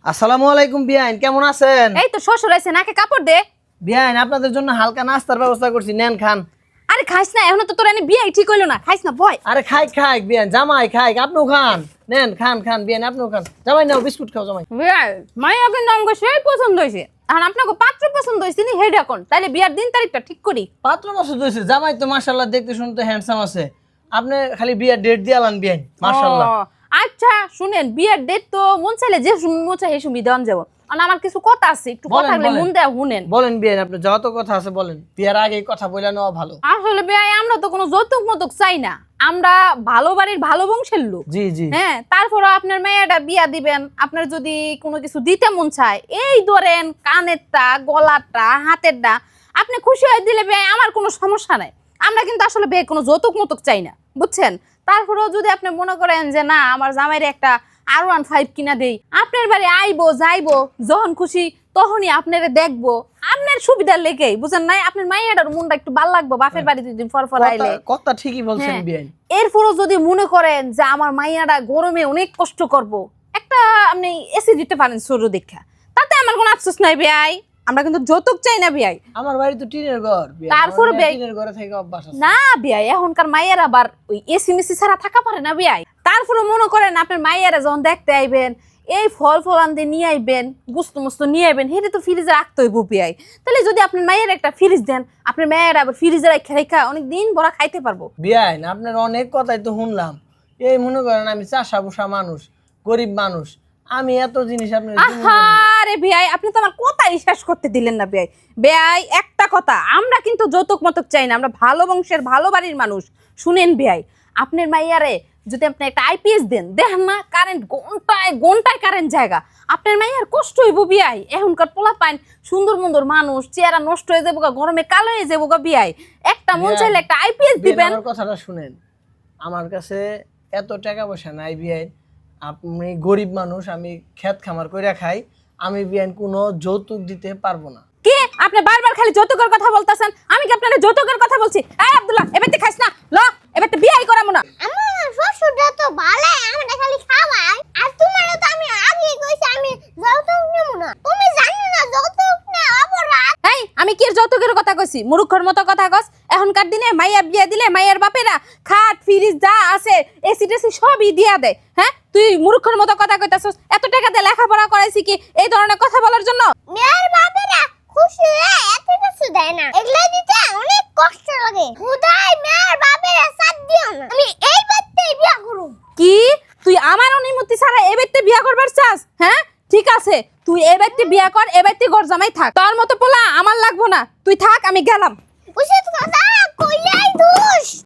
আসসালামু আলাইকুম বিয়াইন, কেমন আছেন? এই তো শ্বশুর আইছে, নাকে কাপড় দে। বিয়াইন, আপনাদের জন্য হালকা নাস্তার ব্যবস্থা করছি, নেন খান। আরে খাইস না, এখনো তো তোর এনে বিয়ে ঠিক হইলো না, খাইস না বয়। আরে খাই খাই বিয়াইন, জামাই খাই, আপনিও খান। নেন খান খান বিয়াইন, আপনিও খান। জামাই নাও বিস্কুট খাও জামাই। বিয়ে মাইয়া কিন্তু আমাকে সেই পছন্দ হয়েছে, আর আপনাকে পাত্র পছন্দ হয়েছে নি হেড এখন, তাইলে বিয়ার দিন তারিখটা ঠিক করি। পাত্র পছন্দ হয়েছে, জামাই তো মাশাআল্লাহ দেখতে শুনতে হ্যান্ডসাম আছে। আপনি খালি বিয়ার ডেট দিয়ে আলান বিয়াইন, মাশাআল্লাহ। ও, আচ্ছা শুনেন, বিয়ের ডেট তো মন চাইলে যে মন চাই সেই সুবিধা দেওয়া যাবো। আর আমার কিছু কথা আছে, একটু কথা বলেন, বলে বলেন। মন দেয়া শুনেন। বলেন বিয়াইন, আপনি যত কথা আছে বলেন, বিয়ার আগে কথা বলে নেওয়া ভালো। আসলে বিয়ে আমরা তো কোনো যৌতুক মতুক চাই না, আমরা ভালো বাড়ির ভালো বংশের লোক। জি জি। হ্যাঁ, তারপরে আপনার মেয়েটা বিয়া দিবেন, আপনার যদি কোনো কিছু দিতে মন চায়, এই ধরেন কানেরটা, গলাটা, হাতেরটা, আপনি খুশি হয়ে দিলে বিয়ে আমার কোনো সমস্যা নাই। আমরা কিন্তু আসলে বিয়ে কোনো যৌতুক মতুক চাই না, বুঝছেন? তারপরেও যদি আপনি মনে করেন যে না আমার জামাইরে একটা R15 কিনা দেই, আপনার বাড়ি আইবো যাইবো, যখন খুশি তখনই আপনারে দেখবো, আপনার সুবিধার লেগেই, বুঝেন নাই? আপনার মাইয়াটার মনটা একটু ভালো লাগবে বাপের বাড়ি দুদিন পর পর আইলে। কথা ঠিকই বলছেন হ্যাঁ। বিয়াইন। এরপরও যদি মনে করেন যে আমার মাইয়াটা গরমে অনেক কষ্ট করব, একটা আপনি এসি দিতে পারেন সরু দেখা, তাতে আমার কোনো আফসোস নাই ভাই। আমরা কিন্তু যৌতুক চাই না ভাই। আমার বাড়ি তো টিনের ঘর বিয়াইন, তারপর আমার বিয়াই- টিনের ঘরে থেকে অভ্যাস আছে। না ভাই, এখনকার মাইয়ার আবার ওই এসি মেসি ছাড়া থাকা পারে না ভাই। তারপরে মনে করেন আপনার মাইয়ারা যখন দেখতে আইবেন, এই ফল আনতে নিয়ে আইবেন, গুস্ত মুস্ত নিয়ে আইবেন, হেঁটে তো ফ্রিজে রাখতে হইব বিয়াই। তাহলে যদি আপনার মাইয়ের একটা ফ্রিজ দেন, আপনার মায়ের আবার ফ্রিজে রেখে রেখা অনেক দিন ভরা খাইতে পারবো। বিয়াইন, আপনার অনেক কথাই তো শুনলাম। এই মনে করেন আমি চাষা বসা মানুষ, গরিব মানুষ, আমি এত জিনিস আপনার আহারে বিয়াই, আপনি তো আমার কথাই শেষ করতে দিলেন না বিয়াই। বিয়াই একটা কথা, আমরা কিন্তু যৌতুক মতক চাই না, আমরা ভালো বংশের ভালো বাড়ির মানুষ। শুনেন বিয়াই, আপনার মাইয়ারে যদি আপনি একটা আইপিএস দেন, দেখেন না কারেন্ট ঘন্টায় ঘন্টায় কারেন্ট জায়গা, আপনার মাইয়ার কষ্ট হইব বিয়াই। এখনকার পোলা পাইন সুন্দর মন্দর মানুষ, চেহারা নষ্ট হয়ে যাবো, গরমে কালো হয়ে যাবো বিয়াই। একটা মন চাইলে একটা আইপিএস দিবেন। আমার কথাটা শুনেন, আমার কাছে এত টাকা পয়সা নাই বিয়াইন। আপনি গরিব মানুষ, আমি ক্ষেত খামার কইরা খাই, আমি বিয়াইন কোনো যৌতুক দিতে পারবো না। কি আপনি বারবার খালি যৌতুকের কথা বলতেছেন? আমি কি আপনার যৌতুকের কথা বলছি? এই আব্দুল্লাহ, এবার তুই খাইস না, ল এবার তো বিয়াই করামু না। আমার শ্বশুরটা তো ভালোই, আমাদের খালি খাওয়ায়। আর তোমারও তো আমি আগেই কইছি আমি যৌতুক নেব না। তুমি জানো না যৌতুক নেওয়া অপরাধ। এই আমি কি যৌতুকের কথা কইছি? মুরুক্ষর মতো কথা কস। এখনকার দিনে মাইয়া বিয়া দিলে মাইয়ার বাপেরা খাট ফ্রিজ যা আছে এসি টেসি সবই দিয়া দেয়। হ্যাঁ, তুই মুরুক্ষর মতো কথা কইতাছস? এত টাকা দিয়ে লেখাপড়া করাইছি কি এই ধরনের কথা বলার জন্য? মেয়ের বাপেরা খুশি হয়ে এত কিছু দেয় না, এগুলা দিতে অনেক কষ্ট লাগে। খুদাই মেয়ের বাপেরা সাথ দিও না, আমি এই বাড়িতেই বিয়া করব। কি তুই আমার অনুমতি ছাড়া এ বাড়িতে বিয়া করবার চাস? হ্যাঁ ঠিক আছে, তুই এ বাড়িতে বিয়া কর, এ বাড়িতে ঘর জামাই থাক। তোর মতো পোলা আমার লাগবো না, তুই থাক, আমি গেলাম। উচিত কথা